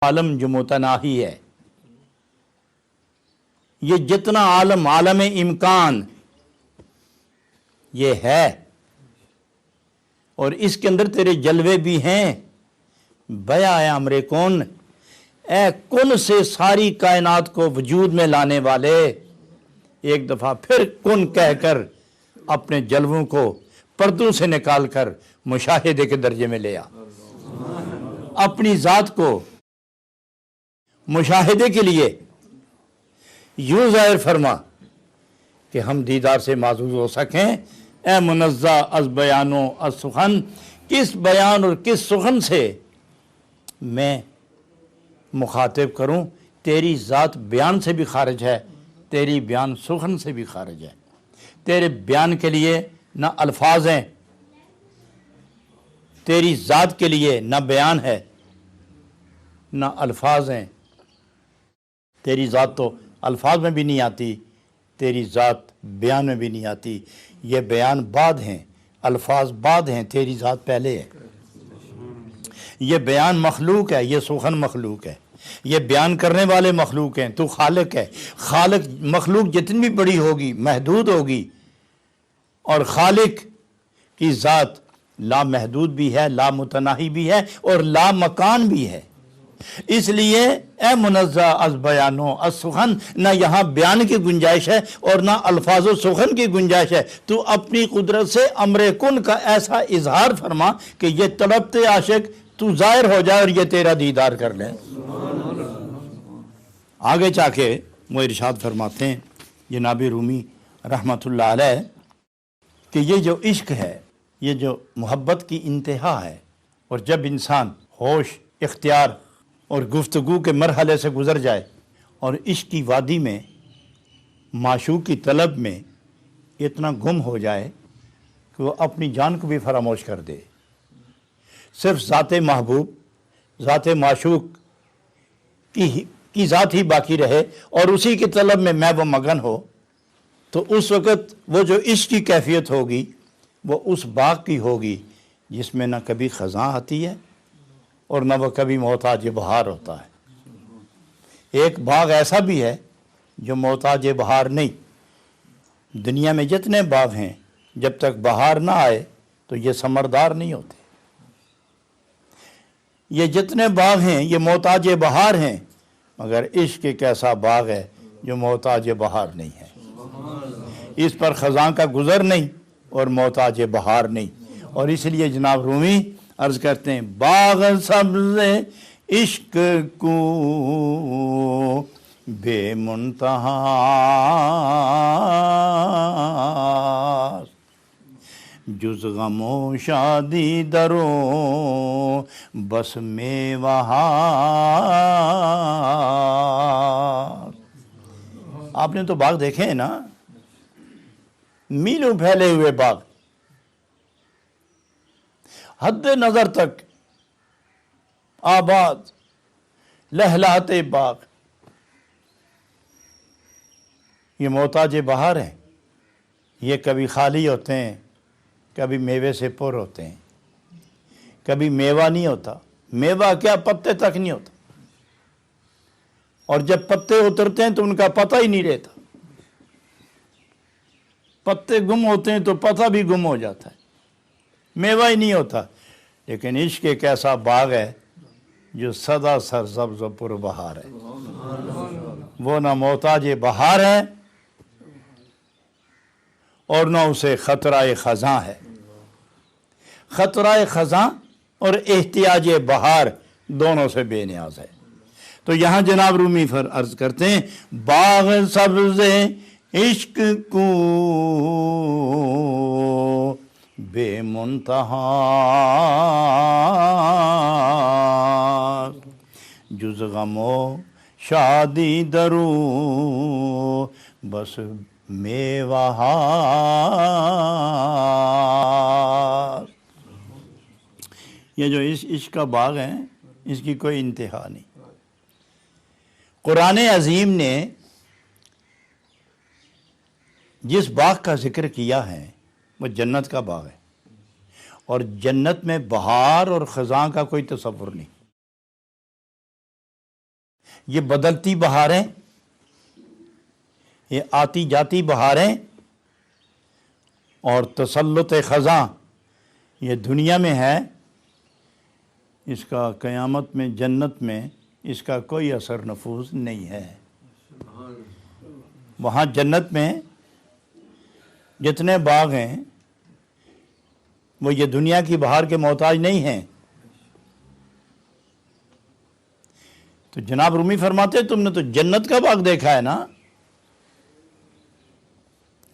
عالم جو متناہی ہے، یہ جتنا عالم عالم امکان یہ ہے، اور اس کے اندر تیرے جلوے بھی ہیں۔ بیا اے امر کن، اے کن سے ساری کائنات کو وجود میں لانے والے، ایک دفعہ پھر کن کہہ کر اپنے جلووں کو پردوں سے نکال کر مشاہدے کے درجے میں لے آ، اپنی ذات کو مشاہدے کے لیے یوں ظاہر فرما کہ ہم دیدار سے معزوز ہو سکیں۔ اے منزہ از بیان و از سخن، کس بیان اور کس سخن سے میں مخاطب کروں؟ تیری ذات بیان سے بھی خارج ہے، تیری بیان سخن سے بھی خارج ہے۔ تیرے بیان کے لیے نہ الفاظ ہیں، تیری ذات کے لیے نہ بیان ہے نہ الفاظ ہیں۔ تیری ذات تو الفاظ میں بھی نہیں آتی، تیری ذات بیان میں بھی نہیں آتی۔ یہ بیان بعد ہیں، الفاظ بعد ہیں، تیری ذات پہلے ہے۔ یہ بیان مخلوق ہے، یہ سخن مخلوق ہے۔ یہ بیان کرنے والے مخلوق ہیں، تو خالق ہے۔ خالق مخلوق جتنی بھی بڑی ہوگی محدود ہوگی، اور خالق کی ذات لا محدود بھی ہے، لا متناہی بھی ہے، اور لا مکان بھی ہے۔ اس لیے اے منزہ از بیان و از سخن، نہ یہاں بیان کی گنجائش ہے اور نہ الفاظ و سخن کی گنجائش ہے۔ تو اپنی قدرت سے امر کن کا ایسا اظہار فرما کہ یہ طلبتے عاشق تو ظاہر ہو جائے اور یہ تیرا دیدار کر لے۔ آگے جا کے وہ ارشاد فرماتے ہیں جناب رومی رحمۃ اللہ علیہ کہ یہ جو عشق ہے، یہ جو محبت کی انتہا ہے، اور جب انسان ہوش، اختیار اور گفتگو کے مرحلے سے گزر جائے اور عشق کی وادی میں معشوق کی طلب میں اتنا گم ہو جائے کہ وہ اپنی جان کو بھی فراموش کر دے، صرف ذات محبوب، ذات معشوق کی ذات ہی باقی رہے اور اسی کی طلب میں وہ مگن ہو، تو اس وقت وہ جو عشق کی کیفیت ہوگی وہ اس باغ کی ہوگی جس میں نہ کبھی خزاں آتی ہے اور نہ وہ کبھی محتاج بہار ہوتا ہے۔ ایک باغ ایسا بھی ہے جو محتاج بہار نہیں۔ دنیا میں جتنے باغ ہیں جب تک بہار نہ آئے تو یہ ثمردار نہیں ہوتے۔ یہ جتنے باغ ہیں یہ محتاج بہار ہیں، مگر عشق ایک ایسا باغ ہے جو محتاج بہار نہیں ہے۔ اس پر خزاں کا گزر نہیں اور محتاج بہار نہیں، اور اس لیے جناب رومی عرض کرتے ہیں باغ سبز عشق کو بے منتہا جز غم و شادی درو بس میں وہاں۔ آپ نے تو باغ دیکھے ہیں نا، میلوں پھیلے ہوئے باغ، حد نظر تک آباد لہلاتے باغ، یہ محتاج بہار ہیں۔ یہ کبھی خالی ہوتے ہیں، کبھی میوے سے پر ہوتے ہیں، کبھی میوہ نہیں ہوتا، میوہ کیا پتے تک نہیں ہوتا، اور جب پتے اترتے ہیں تو ان کا پتہ ہی نہیں رہتا۔ پتے گم ہوتے ہیں تو پتہ بھی گم ہو جاتا ہے، میوہ ہی نہیں ہوتا۔ لیکن عشق ایک ایسا باغ ہے جو سدا سرسبز و پر بہار ہے۔ وہ نہ محتاج بہار ہے اور نہ اسے خطرہ خزاں ہے۔ خطرہ خزاں اور احتیاج بہار دونوں سے بے نیاز ہے۔ تو یہاں جناب رومی عرض کرتے ہیں باغ سبز عشق کو بے منتہا جز غم و شادی درو بس میں وہاں۔ یہ جو عشق کا باغ ہے اس کی کوئی انتہا نہیں۔ قرآن عظیم نے جس باغ کا ذکر کیا ہے وہ جنت کا باغ ہے، اور جنت میں بہار اور خزاں کا کوئی تصور نہیں۔ یہ بدلتی بہاریں، یہ آتی جاتی بہاریں اور تسلط خزاں یہ دنیا میں ہے، اس کا قیامت میں جنت میں اس کا کوئی اثر نفوذ نہیں ہے۔ وہاں جنت میں جتنے باغ ہیں وہ یہ دنیا کی بہار کے محتاج نہیں ہیں۔ تو جناب رومی فرماتے تم نے تو جنت کا باغ دیکھا ہے نا،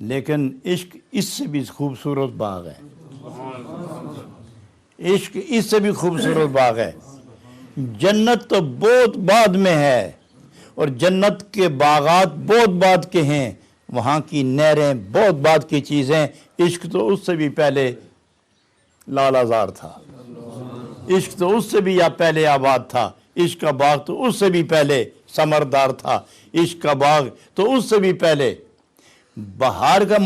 لیکن عشق اس سے بھی خوبصورت باغ ہے، عشق اس سے بھی خوبصورت باغ ہے۔ جنت تو بہت بعد میں ہے اور جنت کے باغات بہت بعد کے ہیں، وہاں کی نہریں بہت بعد کی چیزیں، عشق تو اس سے بھی پہلے لال آزار تھا، عشق تو اس سے بھی یا پہلے آباد تھا، عشق کا باغ تو اس سے بھی پہلے ثمردار تھا، عشق کا باغ تو اس سے بھی پہلے بہار کا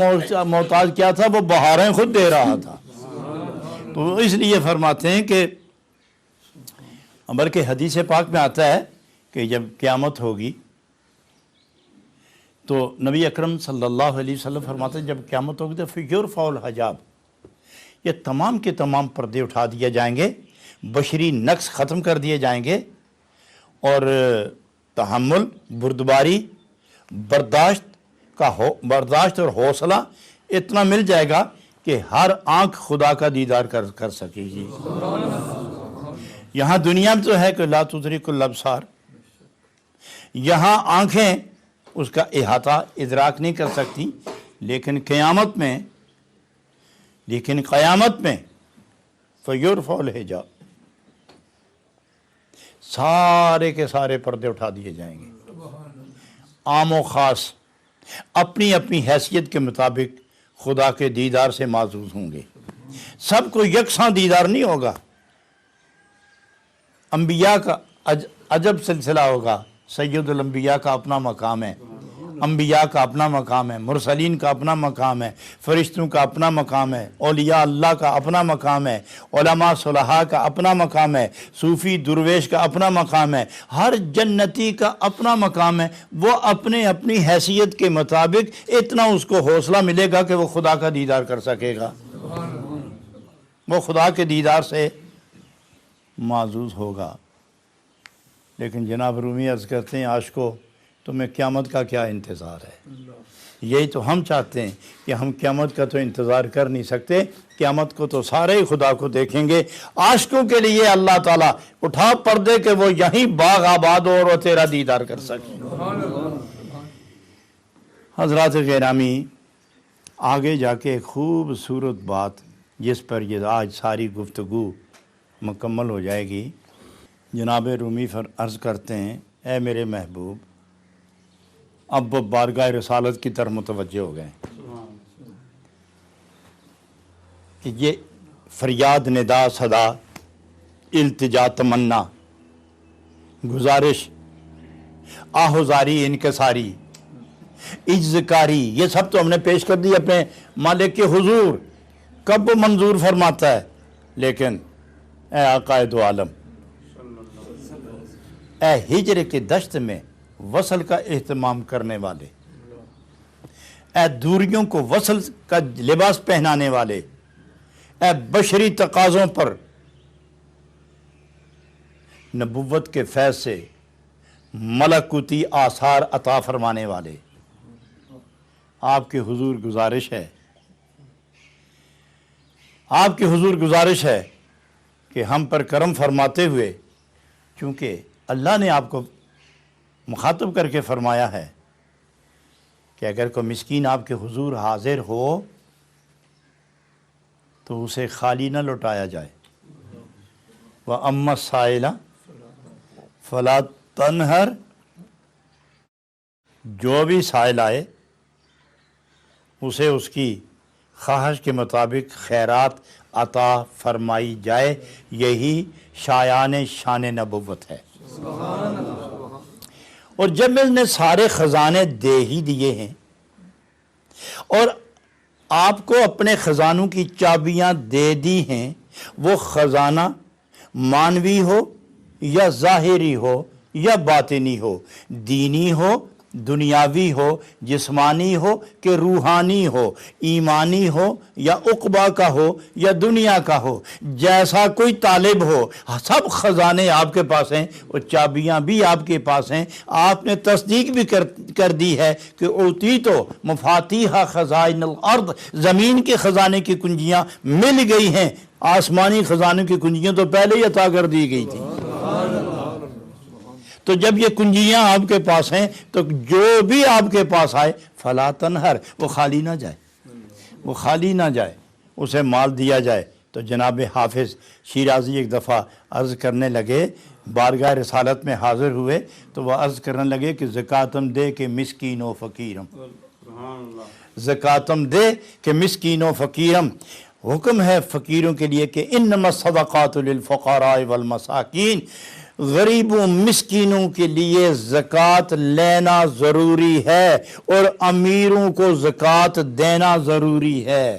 محتاج کیا تھا، وہ بہاریں خود دے رہا تھا۔ تو اس لیے فرماتے ہیں کہ بلکہ حدیث پاک میں آتا ہے کہ جب قیامت ہوگی تو نبی اکرم صلی اللہ علیہ وسلم فرماتے ہیں جب قیامت ہوگی تو فیرفع الحجاب، یہ تمام کے تمام پردے اٹھا دیے جائیں گے، بشری نقص ختم کر دیے جائیں گے، اور تحمل، بردباری، برداشت اور حوصلہ اتنا مل جائے گا کہ ہر آنکھ خدا کا دیدار کر سکے گی۔ یہاں دنیا میں تو ہے کہ لا تدرک الابصار، یہاں آنکھیں اس کا احاطہ ادراک نہیں کر سکتی، لیکن قیامت میں فیرفع الحجاب، سارے کے سارے پردے اٹھا دیے جائیں گے، عام و خاص اپنی اپنی حیثیت کے مطابق خدا کے دیدار سے معزوز ہوں گے۔ سب کو یکساں دیدار نہیں ہوگا، انبیاء کا عجب سلسلہ ہوگا، سید الانبیاء کا اپنا مقام ہے، انبیاء کا اپنا مقام ہے، مرسلین کا اپنا مقام ہے، فرشتوں کا اپنا مقام ہے، اولیاء اللہ کا اپنا مقام ہے، علماء صلحاء کا اپنا مقام ہے، صوفی درویش کا اپنا مقام ہے، ہر جنتی کا اپنا مقام ہے۔ وہ اپنی حیثیت کے مطابق اتنا اس کو حوصلہ ملے گا کہ وہ خدا کا دیدار کر سکے گا، وہ خدا کے دیدار سے معزوز ہوگا۔ لیکن جناب رومی عرض کرتے ہیں عاشقو تمہیں قیامت کا کیا انتظار ہے؟ یہی تو ہم چاہتے ہیں کہ ہم قیامت کا تو انتظار کر نہیں سکتے، قیامت کو تو سارے ہی خدا کو دیکھیں گے۔ عاشقوں کے لیے اللہ تعالیٰ اٹھا پردے کہ وہ یہیں باغ آباد ہو اور وہ تیرا دیدار کر سکیں۔ حضرات گرامی، آگے جا کے خوبصورت بات جس پر یہ آج ساری گفتگو مکمل ہو جائے گی، جناب رومی عرض کرتے ہیں اے میرے محبوب، اب وہ بارگاہ رسالت کی طرف متوجہ ہو گئے کہ یہ فریاد، ندا، صدا، التجا، تمنا، گزارش، آہوزاری، انکساری، اجزکاری، یہ سب تو ہم نے پیش کر دی اپنے مالک کے حضور، کب وہ منظور فرماتا ہے۔ لیکن اے آقا دو عالم، اے ہجر کی دشت میں وصل کا اہتمام کرنے والے، اے دوریوں کو وصل کا لباس پہنانے والے، اے بشری تقاضوں پر نبوت کے فیض سے ملکوتی آثار عطا فرمانے والے، آپ کے حضور گزارش ہے کہ ہم پر کرم فرماتے ہوئے، چونکہ اللہ نے آپ کو مخاطب کر کے فرمایا ہے کہ اگر کوئی مسکین آپ کے حضور حاضر ہو تو اسے خالی نہ لوٹایا جائے۔ وَأَمَّا السَّائِلَ فَلَا تَنْهَرْ، جو بھی سائل آئے اسے اس کی خواہش کے مطابق خیرات عطا فرمائی جائے، یہی شایان شان نبوت ہے۔ اور جب میں نے سارے خزانے دے ہی دیے ہیں اور آپ کو اپنے خزانوں کی چابیاں دے دی ہیں، وہ خزانہ مانوی ہو یا ظاہری ہو، یا باطنی ہو، دینی ہو، دنیاوی ہو، جسمانی ہو کہ روحانی ہو، ایمانی ہو یا عقبہ کا ہو یا دنیا کا ہو، جیسا کوئی طالب ہو، سب خزانے آپ کے پاس ہیں اور چابیاں بھی آپ کے پاس ہیں۔ آپ نے تصدیق بھی کر دی ہے کہ اوتی تو مفاتیح خزائن الارض، زمین کے خزانے کی کنجیاں مل گئی ہیں، آسمانی خزانے کی کنجیاں تو پہلے ہی عطا کر دی گئی تھی۔ تو جب یہ کنجیاں آپ کے پاس ہیں تو جو بھی آپ کے پاس آئے فلا تنہر، وہ خالی نہ جائے، وہ خالی نہ جائے، اسے مال دیا جائے۔ تو جناب حافظ شیرازی ایک دفعہ عرض کرنے لگے، بارگاہ رسالت میں حاضر ہوئے تو وہ عرض کرنے لگے کہ زکاتم دے کہ مسکین و فقیرم، زکاتم دے کہ مسکین و فقیرم، حکم ہے فقیروں کے لیے کہ انما الصدقات للفقراء والمساکین، غریبوں مسکینوں کے لیے زکوٰۃ لینا ضروری ہے اور امیروں کو زکوٰۃ دینا ضروری ہے۔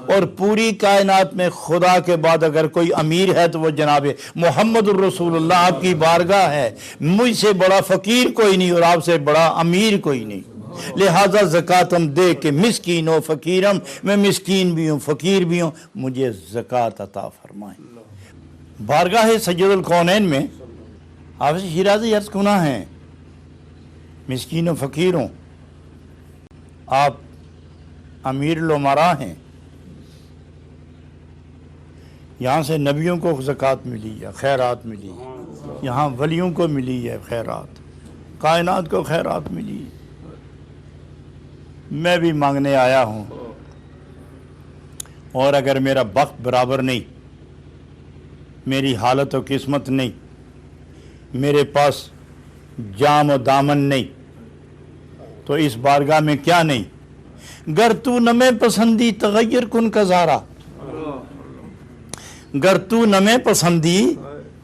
اور پوری کائنات میں خدا کے بعد اگر کوئی امیر ہے تو وہ جناب محمد الرسول اللہ آپ کی بارگاہ ہے۔ مجھ سے بڑا فقیر کوئی نہیں اور آپ سے بڑا امیر کوئی نہیں، لہذا زکاتم دے کہ مسکین و فقیرم، میں مسکین بھی ہوں فقیر بھی ہوں، مجھے زکوٰۃ عطا فرمائیں۔ بارگاہ سید الکونین میں حافظ شیرازی عرض کنا ہیں، مسکین و فقیروں، آپ امیر الامراء ہیں، یہاں سے نبیوں کو زکوٰۃ ملی ہے، خیرات ملی ہے، یہاں ولیوں کو ملی ہے خیرات، کائنات کو خیرات ملی ہے، میں بھی مانگنے آیا ہوں، اور اگر میرا بخت برابر نہیں، میری حالت و قسمت نہیں، میرے پاس جام و دامن نہیں، تو اس بارگاہ میں کیا نہیں، گر تو نمے پسندی تغیر کن کزارا، گر تو نمے پسندی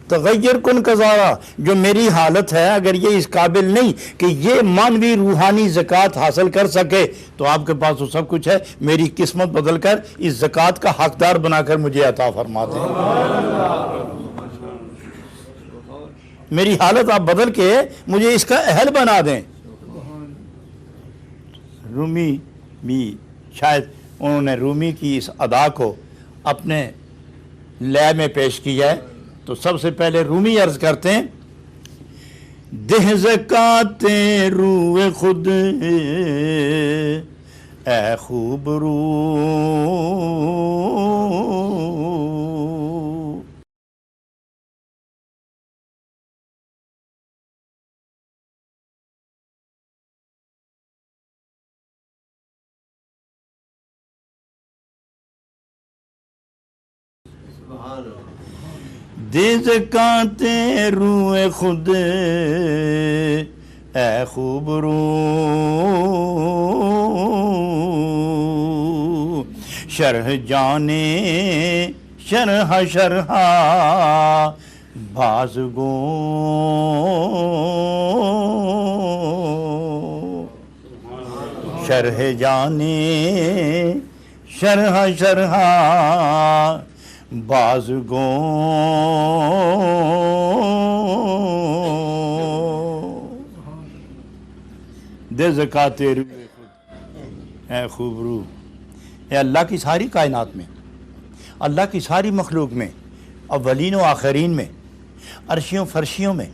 تغیر کن کزارا، جو میری حالت ہے اگر یہ اس قابل نہیں کہ یہ مانوی روحانی زکوٰۃ حاصل کر سکے تو آپ کے پاس تو سب کچھ ہے، میری قسمت بدل کر اس زکوٰۃ کا حقدار بنا کر مجھے عطا فرما دیں، میری حالت آپ بدل کے مجھے اس کا اہل بنا دیں۔ رومی بھی شاید انہوں نے رومی کی اس ادا کو اپنے لے میں پیش کیا ہے، تو سب سے پہلے رومی عرض کرتے ہیں، دہ زکاتِ روح خود اے خوب رو، دے زکاتِ روح خود اے خوب رو، شرح جانے شرح شرح باز گو، شرح جانے شرح شرح باز گو، دے زکاتِ روح خود اے خوب رو، اے اللہ کی ساری کائنات میں، اللہ کی ساری مخلوق میں، اولین و آخرین میں، عرشیوں فرشیوں میں،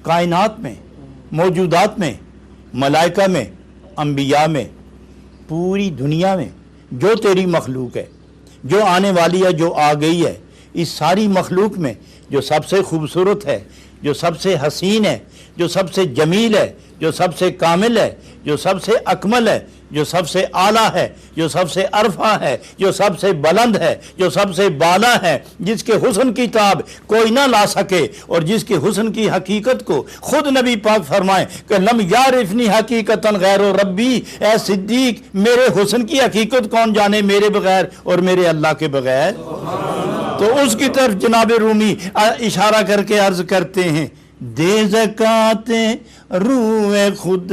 کائنات میں، موجودات میں، ملائکہ میں، انبیاء میں، پوری دنیا میں جو تیری مخلوق ہے، جو آنے والی ہے، جو آ گئی ہے، اس ساری مخلوق میں جو سب سے خوبصورت ہے، جو سب سے حسین ہے، جو سب سے جمیل ہے، جو سب سے کامل ہے، جو سب سے اکمل ہے، جو سب سے اعلیٰ ہے، جو سب سے ارفع ہے، جو سب سے بلند ہے، جو سب سے بالا ہے، جس کے حسن کی تاب کوئی نہ لا سکے، اور جس کے حسن کی حقیقت کو خود نبی پاک فرمائیں کہ لم یعرفنی حقیقتا غیر ربی، اے صدیق میرے حسن کی حقیقت کون جانے میرے بغیر اور میرے اللہ کے بغیر۔ تو اس کی طرف جناب رومی اشارہ کر کے عرض کرتے ہیں، دے زکاتِ روح خود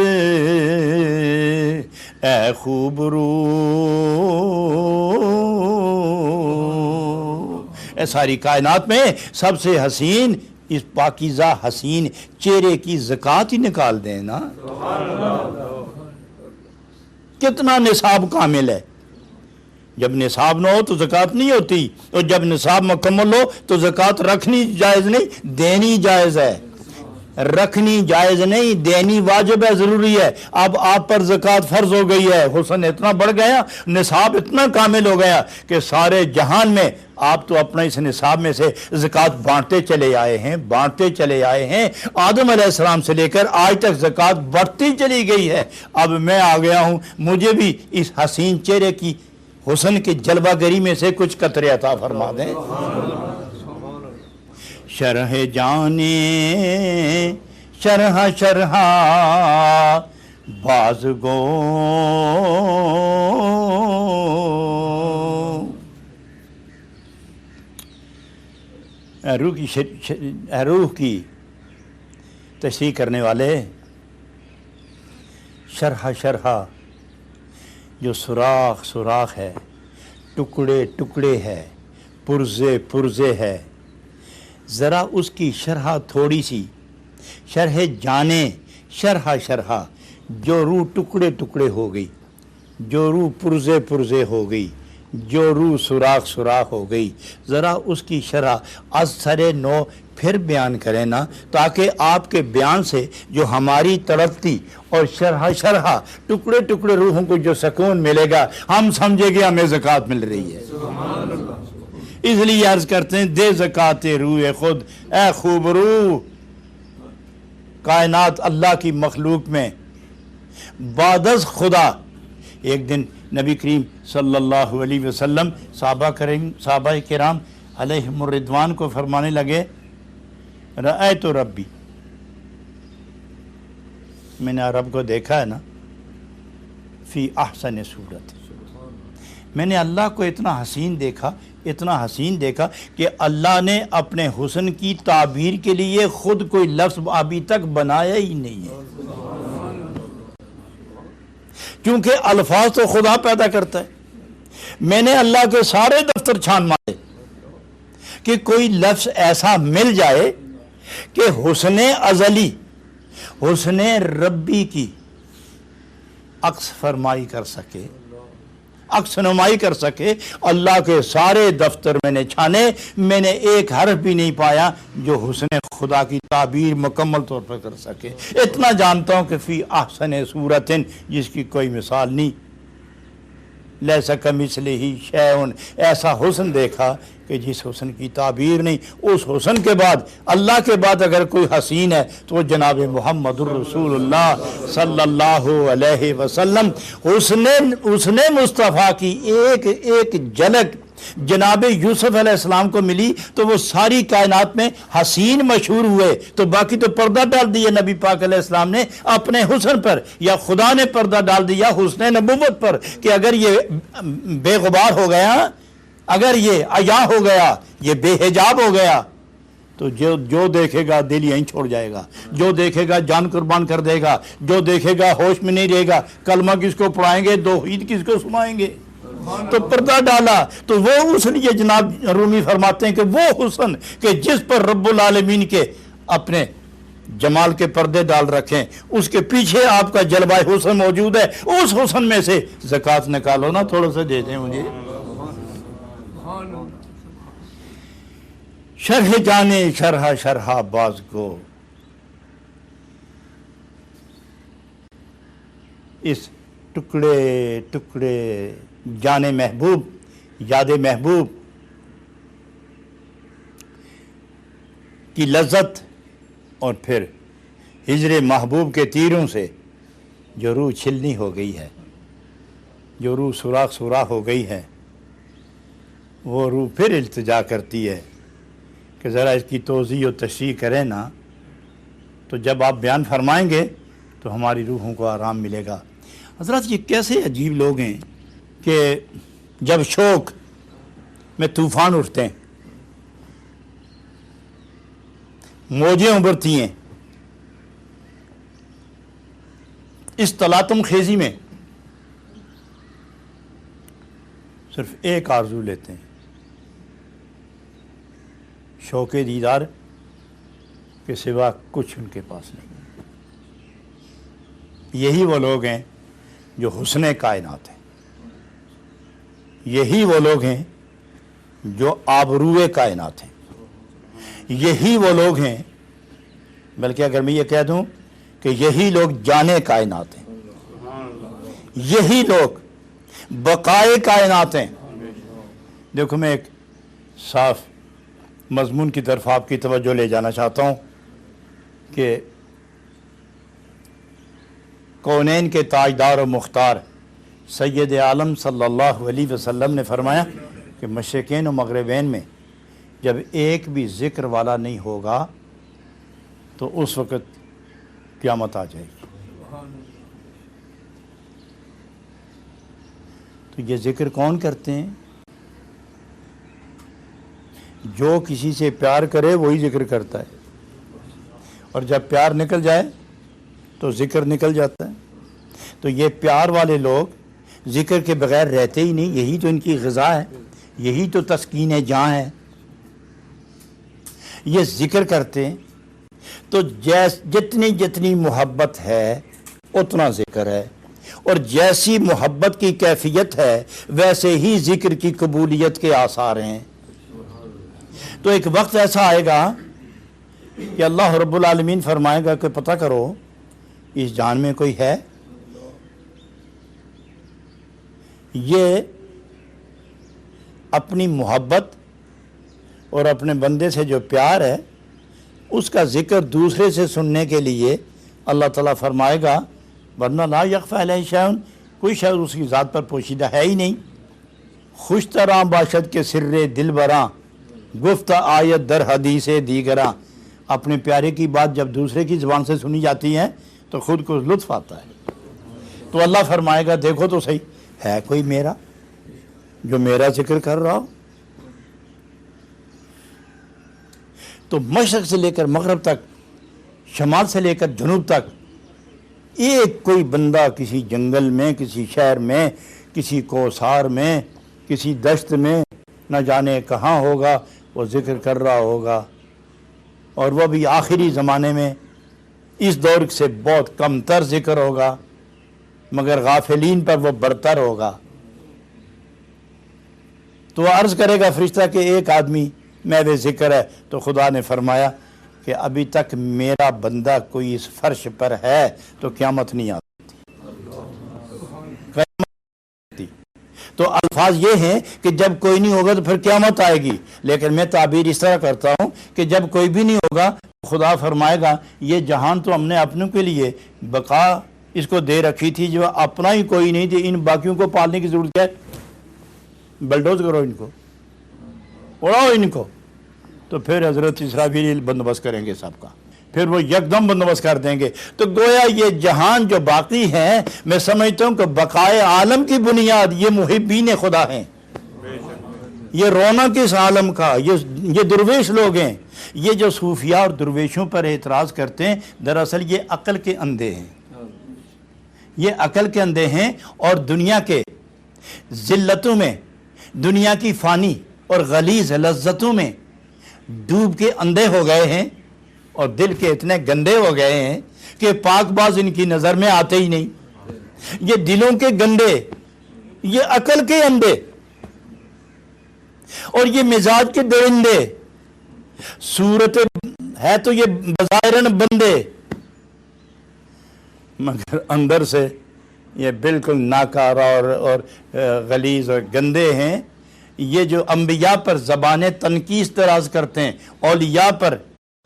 اے خوب رو، اے ساری کائنات میں سب سے حسین اس پاکیزہ حسین چہرے کی زکوٰۃ ہی نکال دیں نا، کتنا نصاب کامل ہے۔ جب نصاب نہ ہو تو زکوٰۃ نہیں ہوتی، اور جب نصاب مکمل ہو تو زکوٰۃ رکھنی جائز نہیں، دینی جائز ہے۔ رکھنی جائز نہیں، دینی واجب ہے، ضروری ہے۔ اب آپ پر زکوٰۃ فرض ہو گئی ہے، حسن اتنا بڑھ گیا، نصاب اتنا کامل ہو گیا کہ سارے جہان میں آپ تو اپنا اس نصاب میں سے زکوٰۃ بانٹتے چلے آئے ہیں۔ آدم علیہ السلام سے لے کر آج تک زکوٰۃ بڑھتی چلی گئی ہے۔ اب میں آ گیا ہوں، مجھے بھی اس حسین چہرے کی حسن کی جلوہ گری میں سے کچھ قطرے عطا فرما دیں۔ شرح جانے شرح باز گو، روح کی تشریح کرنے والے، شرح جو سوراخ ہے، ٹکڑے ہے، پرزے ہے، ذرا اس کی شرح تھوڑی سی، شرح جانے شرح جو روح ٹکڑے ہو گئی، جو روح پرزے ہو گئی، جو روح سوراخ ہو گئی، ذرا اس کی شرح از سر نو پھر بیان کریں نا، تاکہ آپ کے بیان سے جو ہماری تڑپتی اور شرح ٹکڑے روحوں کو جو سکون ملے گا، ہم سمجھے گے ہمیں زکوٰۃ مل رہی ہے۔ اس لیے عرض کرتے ہیں، دے زکوٰۃ روح خود اے خوب روح۔ کائنات اللہ کی مخلوق میں بعد از خدا، ایک دن نبی کریم صلی اللہ علیہ وسلم صحابہ کرام علیہم الرضوان کو فرمانے لگے، رأیت ربی، میں نے رب کو دیکھا ہے نا، فی احسن صورت، میں نے اللہ کو اتنا حسین دیکھا کہ اللہ نے اپنے حسن کی تعبیر کے لیے خود کوئی لفظ ابھی تک بنایا ہی نہیں ہے، کیونکہ الفاظ تو خدا پیدا کرتا ہے۔ میں نے اللہ کے سارے دفتر چھان مارے کہ کوئی لفظ ایسا مل جائے کہ حسن ازلی، حسن ربی کی عکس فرمائی کر سکے، عکس نمائی کر سکے۔ اللہ کے سارے دفتر میں نے چھانے، میں نے ایک حرف بھی نہیں پایا جو حسن خدا کی تعبیر مکمل طور پر کر سکے۔ اتنا جانتا ہوں کہ فی احسن صورت، جس کی کوئی مثال نہیں، لیس کمثلہ شیء، ایسا حسن دیکھا کہ جس حسن کی تعبیر نہیں۔ اس حسن کے بعد، اللہ کے بعد اگر کوئی حسین ہے تو وہ جناب محمد الرسول اللہ صلی اللہ علیہ وسلم۔ حسن مصطفیٰ کی ایک جھلک جناب یوسف علیہ السلام کو ملی تو وہ ساری کائنات میں حسین مشہور ہوئے، تو باقی تو پردہ ڈال دیا نبی پاک علیہ السلام نے اپنے حسن پر، یا خدا نے پردہ ڈال دیا حسن نبوت پر، کہ اگر یہ بے غبار ہو گیا، اگر یہ عیاں ہو گیا، یہ بے حجاب ہو گیا، تو جو دیکھے گا دل یہیں چھوڑ جائے گا، جو دیکھے گا جان قربان کر دے گا، جو دیکھے گا ہوش میں نہیں رہے گا، کلمہ کس کو پڑھائیں گے، توحید کس کو سنائیں گے۔ تو پردہ ڈالا تو وہ حسن، یہ جناب رومی فرماتے ہیں کہ وہ حسن کہ جس پر رب العالمین کے اپنے جمال کے پردے ڈال رکھیں، اس کے پیچھے آپ کا جلوہ حسن موجود ہے، اس حسن میں سے زکوٰۃ نکالو نا، تھوڑا سا دے دیں مجھے۔ شرح جانے شرح باز کو، اس ٹکڑے جان محبوب، یاد محبوب کی لذت، اور پھر ہجر محبوب کے تیروں سے جو روح چھلنی ہو گئی ہے، جو روح سوراخ ہو گئی ہے، وہ روح پھر التجا کرتی ہے کہ ذرا اس کی توضیح و تشریح کریں نا، تو جب آپ بیان فرمائیں گے تو ہماری روحوں کو آرام ملے گا۔ حضرات، یہ کیسے عجیب لوگ ہیں کہ جب شوق میں طوفان اٹھتے ہیں، موجیں ابھرتی ہیں، اس تلاطم خیزی میں صرف ایک آرزو لیتے ہیں، شوق دیدار کے سوا کچھ ان کے پاس نہیں۔ یہی وہ لوگ ہیں جو حسن کائنات ہیں، یہی وہ لوگ ہیں جو آبروئے کائنات ہیں، یہی وہ لوگ ہیں، بلکہ اگر میں یہ کہہ دوں کہ یہی لوگ جانے کائنات ہیں، یہی لوگ بقائے کائنات ہیں۔ دیکھو میں ایک صاف مضمون کی طرف آپ کی توجہ لے جانا چاہتا ہوں کہ کونین کے تاجدار و مختار سید عالم صلی اللہ علیہ وسلم نے فرمایا کہ مشرقین و مغربین میں جب ایک بھی ذکر والا نہیں ہوگا تو اس وقت قیامت آ جائے گی۔ تو یہ ذکر کون کرتے ہیں؟ جو کسی سے پیار کرے وہی ذکر کرتا ہے، اور جب پیار نکل جائے تو ذکر نکل جاتا ہے۔ تو یہ پیار والے لوگ ذکر کے بغیر رہتے ہی نہیں، یہی تو ان کی غذا ہے، یہی تو تسکین جاں ہے۔ یہ ذکر کرتے ہیں تو جتنی محبت ہے اتنا ذکر ہے، اور جیسی محبت کی کیفیت ہے ویسے ہی ذکر کی قبولیت کے آثار ہیں۔ تو ایک وقت ایسا آئے گا کہ اللہ رب العالمین فرمائے گا کہ پتہ کرو اس جان میں کوئی ہے، یہ اپنی محبت اور اپنے بندے سے جو پیار ہے اس کا ذکر دوسرے سے سننے کے لیے اللہ تعالیٰ فرمائے گا، ورنہ لا یخفی علیہ شیء، کوئی شے اس کی ذات پر پوشیدہ ہے ہی نہیں۔ خوش طرح باشد کے سر دل براں، گفت آیت در حدیث دیگراں۔ اپنے پیارے کی بات جب دوسرے کی زبان سے سنی جاتی ہے تو خود کو لطف آتا ہے۔ تو اللہ فرمائے گا دیکھو تو صحیح، ہے کوئی میرا جو میرا ذکر کر رہا ہو؟ تو مشرق سے لے کر مغرب تک، شمال سے لے کر جنوب تک، ایک کوئی بندہ کسی جنگل میں، کسی شہر میں، کسی کوثار میں، کسی دشت میں، نہ جانے کہاں ہوگا، وہ ذکر کر رہا ہوگا، اور وہ بھی آخری زمانے میں اس دور سے بہت کم تر ذکر ہوگا، مگر غافلین پر وہ برتر ہوگا۔ تو عرض کرے گا فرشتہ کہ ایک آدمی محو ذکر ہے، تو خدا نے فرمایا کہ ابھی تک میرا بندہ کوئی اس فرش پر ہے تو قیامت نہیں آتی۔ تو الفاظ یہ ہیں کہ جب کوئی نہیں ہوگا تو پھر قیامت آئے گی، لیکن میں تعبیر اس طرح کرتا ہوں کہ جب کوئی بھی نہیں ہوگا خدا فرمائے گا یہ جہان تو ہم نے اپنوں کے لیے بقا اس کو دے رکھی تھی، جو اپنا ہی کوئی نہیں تھی، ان باقیوں کو پالنے کی ضرورت ہے، بلڈوز کرو ان کو، اڑاؤ ان کو۔ تو پھر حضرت اسرافیل بندوبست کریں گے سب کا، پھر وہ یکدم بندوبست کر دیں گے۔ تو گویا یہ جہان جو باقی ہے، میں سمجھتا ہوں کہ بقائے عالم کی بنیاد یہ محبین خدا ہیں، یہ رونق اس عالم کا، یہ درویش لوگ ہیں۔ یہ جو صوفیاء اور درویشوں پر اعتراض کرتے ہیں، دراصل یہ عقل کے اندھے ہیں، یہ عقل کے اندھے ہیں، اور دنیا کے ذلتوں میں، دنیا کی فانی اور غلیظ لذتوں میں ڈوب کے اندھے ہو گئے ہیں، اور دل کے اتنے گندے ہو گئے ہیں کہ پاک باز ان کی نظر میں آتے ہی نہیں۔ یہ دلوں کے گندے، یہ عقل کے اندھے، اور یہ مزاج کے درندے، صورت ہے تو یہ بظاہراً بندے، مگر اندر سے یہ بالکل ناکارہ اور غلیظ اور گندے ہیں۔ یہ جو انبیاء پر زبان تنقیص دراز کرتے ہیں، اولیاء پر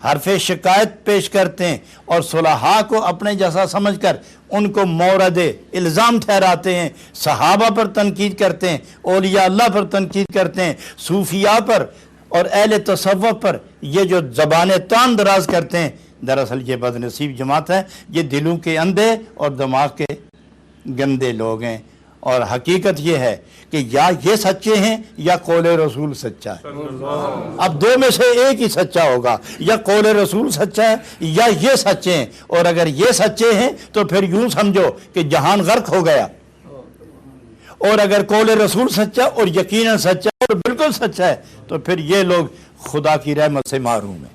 حرف شکایت پیش کرتے ہیں، اور صلحاء کو اپنے جیسا سمجھ کر ان کو مورد الزام ٹھہراتے ہیں، صحابہ پر تنقید کرتے ہیں، اولیاء اللہ پر تنقید کرتے ہیں، صوفیاء پر اور اہل تصوف پر یہ جو زبان تان دراز کرتے ہیں، دراصل یہ بد نصیب جماعت ہے، یہ دلوں کے اندھے اور دماغ کے گندے لوگ ہیں۔ اور حقیقت یہ ہے کہ یا یہ سچے ہیں یا قول رسول سچا ہے، اب دو میں سے ایک ہی سچا ہوگا، یا قول رسول سچا ہے یا یہ سچے ہیں۔ اور اگر یہ سچے ہیں تو پھر یوں سمجھو کہ جہان غرق ہو گیا، اور اگر قول رسول سچا اور یقیناً سچا اور بالکل سچا ہے تو پھر یہ لوگ خدا کی رحمت سے محروم ہیں۔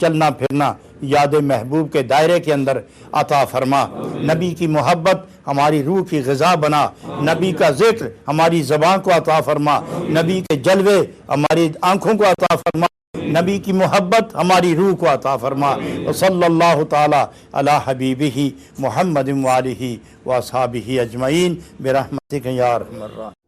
چلنا پھرنا یاد محبوب کے دائرے کے اندر عطا فرما، نبی کی محبت ہماری روح کی غذا بنا، نبی کا ذکر ہماری زبان کو عطا فرما، نبی کے جلوے ہماری آنکھوں کو عطا فرما، نبی کی محبت ہماری روح کو عطا فرما۔ صلی اللہ تعالی علی حبیبہ محمد وآلہ واصحابہ اجمعین برحمتک یا ارحم الراحمین۔